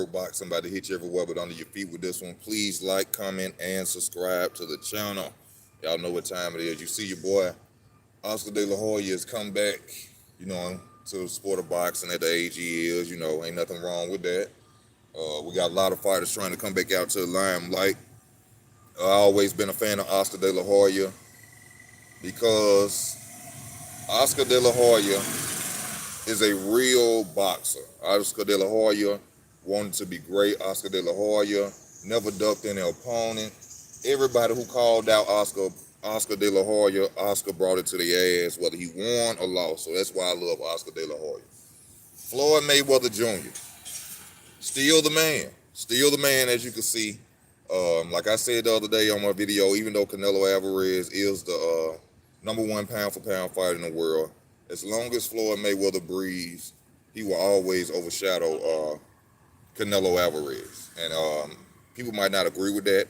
boxing, about to hit you everywhere but under your feet with this one. Please like, comment, and subscribe to the channel. Y'all know what time it is. You see your boy Oscar De La Hoya has come back, to the sport of boxing at the age he is. Ain't nothing wrong with that. We got a lot of fighters trying to come back out to the limelight. I always been a fan of Oscar De La Hoya because Oscar De La Hoya is a real boxer. Oscar De La Hoya wanted to be great. Oscar De La Hoya never ducked any opponent. Everybody who called out Oscar De La Hoya, Oscar brought it to the ass, whether he won or lost. So that's why I love Oscar De La Hoya. Floyd Mayweather Jr. Still the man. Still the man, as you can see. Like I said the other day on my video, even though Canelo Alvarez is the number one pound for pound fighter in the world, as long as Floyd Mayweather breathes, he will always overshadow Canelo Alvarez. And people might not agree with that,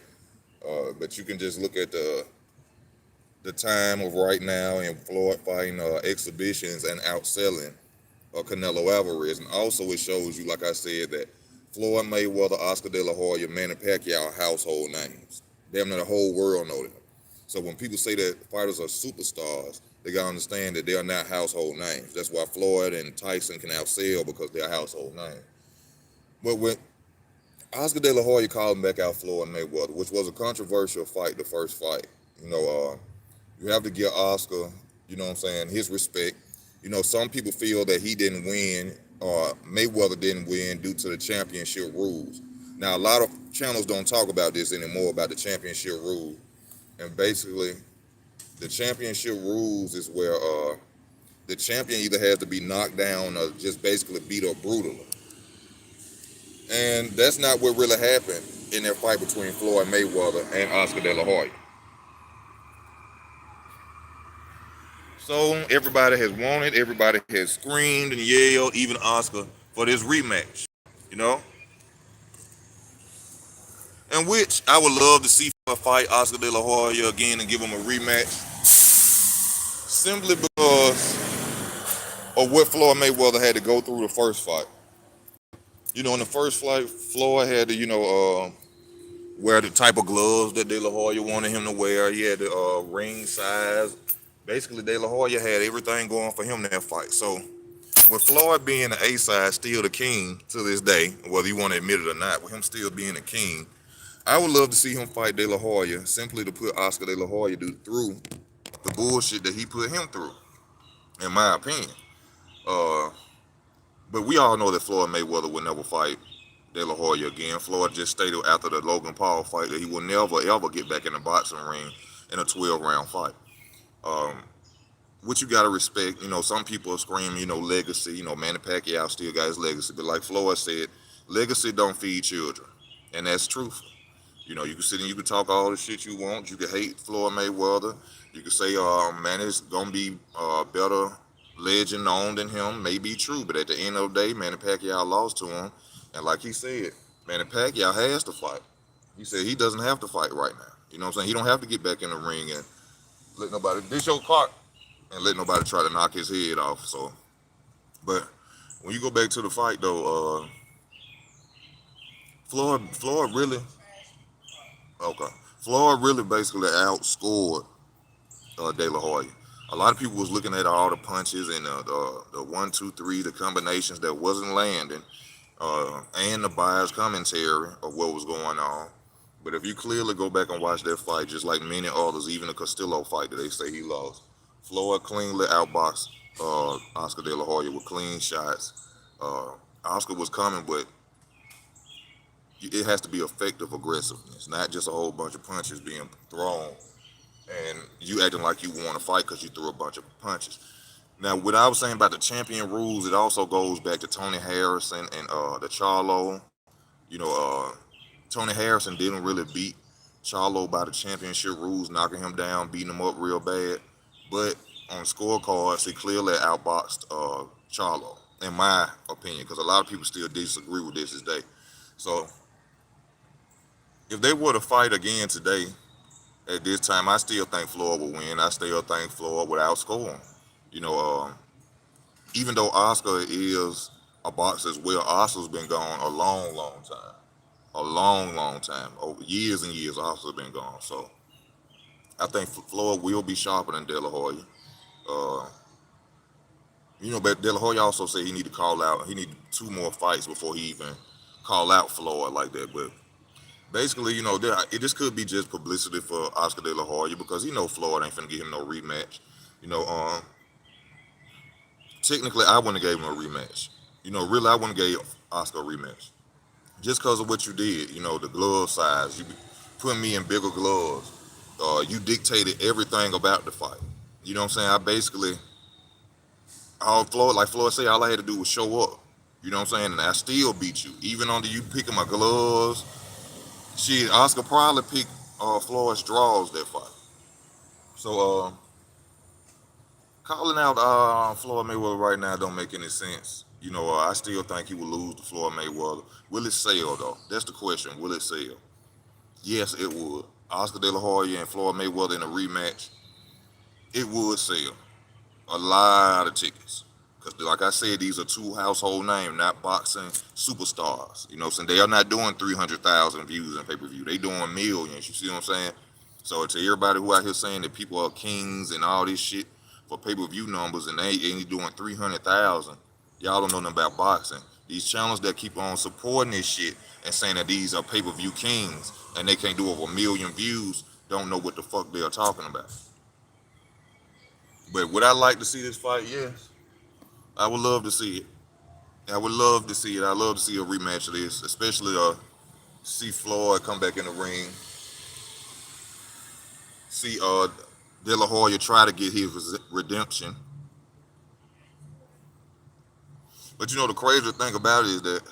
but you can just look at the time of right now and Floyd fighting exhibitions and outselling Canelo Alvarez. And also it shows you, like I said, that Floyd Mayweather, Oscar De La Hoya, Manny Pacquiao are household names. Damn near the whole world know them. So when people say that fighters are superstars, they gotta understand that they are not household names. That's why Floyd and Tyson can outsell, because they're household names. But when Oscar De La Hoya called him back out Floyd Mayweather, which was a controversial fight, the first fight. You have to give Oscar, his respect. Some people feel that he didn't win, or Mayweather didn't win due to the championship rules. Now, a lot of channels don't talk about this anymore, about the championship rules. And basically, the championship rules is where the champion either has to be knocked down or just basically beat up brutally. And that's not what really happened in that fight between Floyd Mayweather and Oscar De La Hoya. So everybody has wanted, everybody has screamed and yelled, even Oscar, for this rematch, you know? In which I would love to see fight Oscar De La Hoya again and give him a rematch, simply because of what Floyd Mayweather had to go through the first fight. In the first fight, Floyd had to, wear the type of gloves that De La Hoya wanted him to wear. He had the ring size. Basically, De La Hoya had everything going for him in that fight. So, with Floyd being the A side, still the king to this day, whether you want to admit it or not, with him still being the king, I would love to see him fight De La Hoya, simply to put Oscar De La Hoya through the bullshit that he put him through, in my opinion. Uh, but we all know that Floyd Mayweather would never fight De La Hoya again. Floyd just stated after the Logan Paul fight that he will never ever get back in the boxing ring in a 12-round fight. Um, which you gotta respect. Some people are screaming, legacy. Manny Pacquiao still got his legacy, but like Floyd said, legacy don't feed children, and that's truthful. You can sit and you can talk all the shit you want. You can hate Floyd Mayweather. You can say, Manny's gonna be better legend known than him. May be true, but at the end of the day, Manny Pacquiao lost to him, and like he said, Manny Pacquiao has to fight. He said he doesn't have to fight right now. You know what I'm saying? He don't have to get back in the ring and let nobody dish your clock and let nobody try to knock his head off. So, but when you go back to the fight though, Floyd really, okay, Floyd really basically outscored De La Hoya. A lot of people was looking at all the punches and the 1, 2, 3, the combinations that wasn't landing, and the biased commentary of what was going on. But if you clearly go back and watch that fight, just like many others, even the Castillo fight that they say he lost, Floyd cleanly outboxed Oscar De La Hoya with clean shots. Oscar was coming, but it has to be effective aggressiveness, not just a whole bunch of punches being thrown and you acting like you want to fight because you threw a bunch of punches. Now, what I was saying about the champion rules, it also goes back to Tony Harrison and the Charlo. You know, Tony Harrison didn't really beat Charlo by the championship rules, knocking him down, beating him up real bad. But on scorecards, he clearly outboxed Charlo, in my opinion, because a lot of people still disagree with this day. So, if they were to fight again today, at this time, I still think Floyd would win. I still think Floyd would outscore him. You know, even though Oscar is a boxer as well. Oscar's been gone a long, long time. A long, long time. Over years and years, Oscar's been gone. So I think Floyd will be sharper than De La Hoya. Uh, but De La Hoya also said he need to call out. He need 2 more fights before he even call out Floyd like that. But basically, this could be just publicity for Oscar De La Hoya because Floyd ain't finna give him no rematch. You know, um, Technically, I wouldn't have gave him a rematch. Really, I wouldn't have gave Oscar a rematch just because of what you did. The glove size. You put me in bigger gloves. You dictated everything about the fight. You know what I'm saying? I basically, like Floyd said, all I had to do was show up. You know what I'm saying? And I still beat you, even under you picking my gloves. Shit, Oscar probably picked Floyd's draws that fight. So calling out Floyd Mayweather right now don't make any sense. I still think he will lose to Floyd Mayweather. Will it sell though? That's the question. Will it sell? Yes, it would. Oscar De La Hoya and Floyd Mayweather in a rematch, it would sell a lot of tickets. Because, like I said, these are 2 household names, not boxing superstars. So they are not doing 300,000 views in pay-per-view. They doing millions. You see what I'm saying? So to everybody who out here saying that people are kings and all this shit for pay-per-view numbers and they ain't doing 300,000, y'all don't know nothing about boxing. These channels that keep on supporting this shit and saying that these are pay-per-view kings and they can't do over 1 million views don't know what the fuck they are talking about. But would I like to see this fight? Yes. I would love to see it. I would love to see it. I'd love to see a rematch of this, especially see Floyd come back in the ring. See De La Hoya try to get his redemption. But the crazy thing about it is that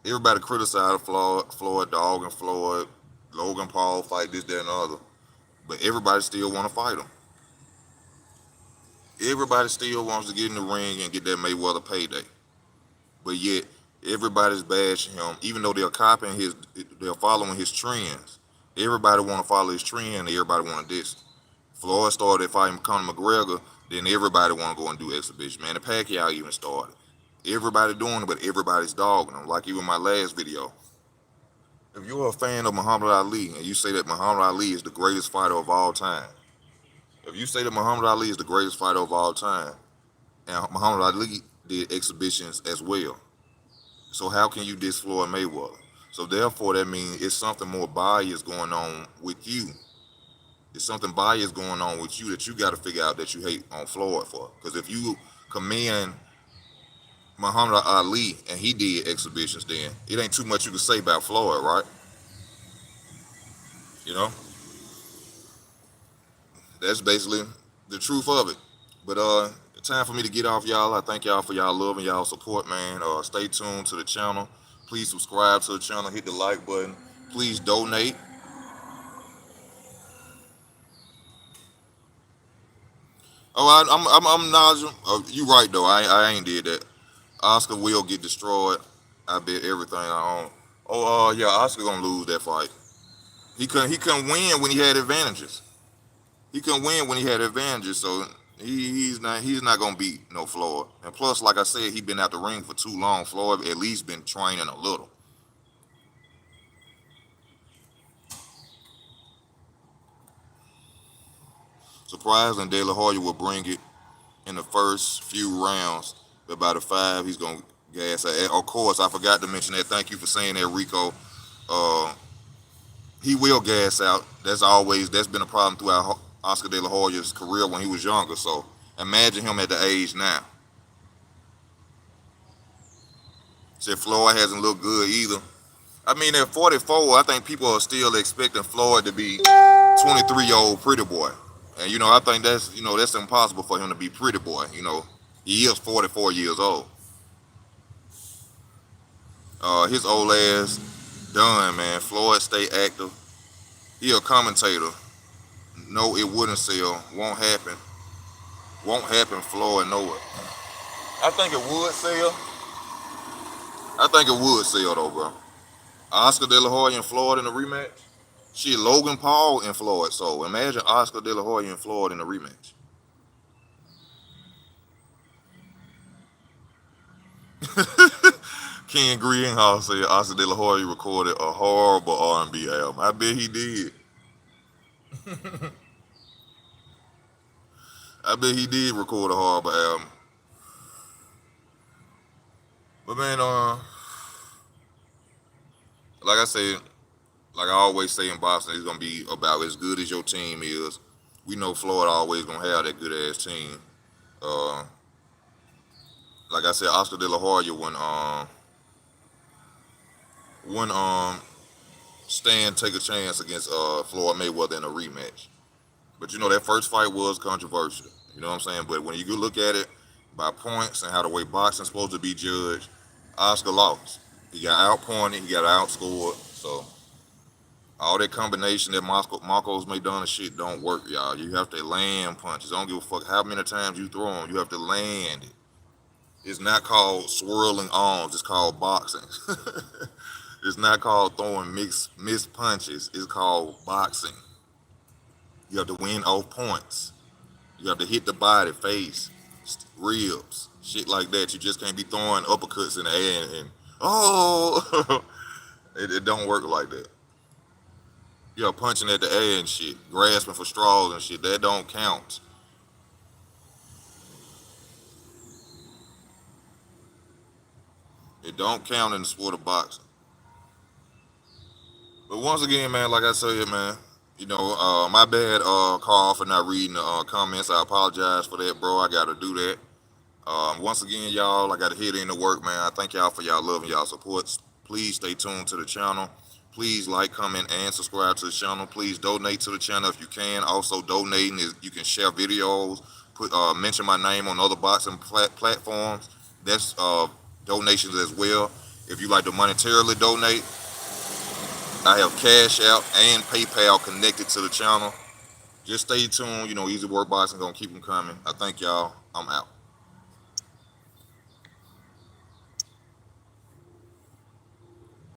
everybody criticized Floyd, Dog and Floyd, Logan Paul fight this, that, and the other. But everybody still want to fight him. Everybody still wants to get in the ring and get that Mayweather payday. But yet everybody's bashing him, even though they're following his trends. Everybody want to follow his trend, and everybody want to diss. Floyd started fighting Conor McGregor, then everybody want to go and do exhibition. Man, the Pacquiao even started. Everybody doing it, but everybody's dogging him. Like even my last video. If you're a fan of Muhammad Ali and you say that Muhammad Ali is the greatest fighter of all time, if you say that Muhammad Ali is the greatest fighter of all time, and Muhammad Ali did exhibitions as well, so how can you diss Floyd Mayweather? So therefore, that means it's something more biased going on with you. It's something biased going on with you that you got to figure out that you hate on Floyd for. Because if you commend Muhammad Ali and he did exhibitions, then it ain't too much you can say about Floyd, right? You know, that's basically the truth of it. But time for me to get off, y'all. I thank y'all for y'all love and y'all support, man. Stay tuned to the channel. Please subscribe to the channel. Hit the like button. Please donate. Oh, I'm knowledgeable. You right though. I ain't did that. Oscar will get destroyed. I bet everything I own. Oh, yeah, Oscar gonna lose that fight. He couldn't win when he had advantages. He couldn't win when he had advantages. So he's not gonna beat no Floyd. And plus, like I said, he been out the ring for too long. Floyd at least been training a little. Surprising, De La Hoya will bring it in the first few rounds. But by the 5, he's gonna gas out. Of course, I forgot to mention that. Thank you for saying that, Rico. Uh, he will gas out. That's been a problem throughout Oscar De La Hoya's career when he was younger. So imagine him at the age now. Said Floyd hasn't looked good either. I mean, at 44, I think people are still expecting Floyd to be 23-year-old pretty boy. And I think that's impossible for him to be pretty boy. He is 44 years old. His old ass done, man. Floyd stay active. He a commentator. No, it wouldn't sell. Won't happen. Won't happen. Floyd know it. I think it would sell. I think it would sell though, bro. Oscar De La Hoya and Floyd in the rematch. Shit, Logan Paul and Floyd. So imagine Oscar De La Hoya and Floyd in the rematch. Ken Greenhouse said Oscar De La Hoya recorded a horrible R&B album. I bet he did. I bet he did record a horrible album. But man, like I said, like I always say in boxing, it's gonna be about as good as your team is. We know Floyd always gonna have that good ass team. Uh, like I said, Oscar De La Hoya when Stan take a chance against Floyd Mayweather in a rematch. But you know that first fight was controversial. You know what I'm saying? But when you go look at it by points and how the way boxing's supposed to be judged, Oscar lost. He got outpointed, he got outscored. So all that combination that Marcos may done and shit don't work, y'all. You have to land punches. I don't give a fuck how many times you throw them. You have to land it. It's not called swirling arms. It's called boxing. It's not called throwing missed punches. It's called boxing. You have to win off points. You have to hit the body, face, ribs, shit like that. You just can't be throwing uppercuts in the air and oh, it don't work like that. You're punching at the air and shit, grasping for straws and shit. That don't count. It don't count in the sport of boxing. But once again, man, like I said, man, my bad, Carl, for not reading the comments. I apologize for that, bro. I got to do that. Once again, y'all, I got to hit into work, man. I thank y'all for y'all love and y'all support. Please stay tuned to the channel. Please like, comment, and subscribe to the channel. Please donate to the channel if you can. Also, donating is you can share videos, mention my name on other boxing platforms. That's donations as well. If you like to monetarily donate, I have Cash App and PayPal connected to the channel. Just stay tuned. Easy Work Boxing gonna keep them coming. I thank y'all. I'm out.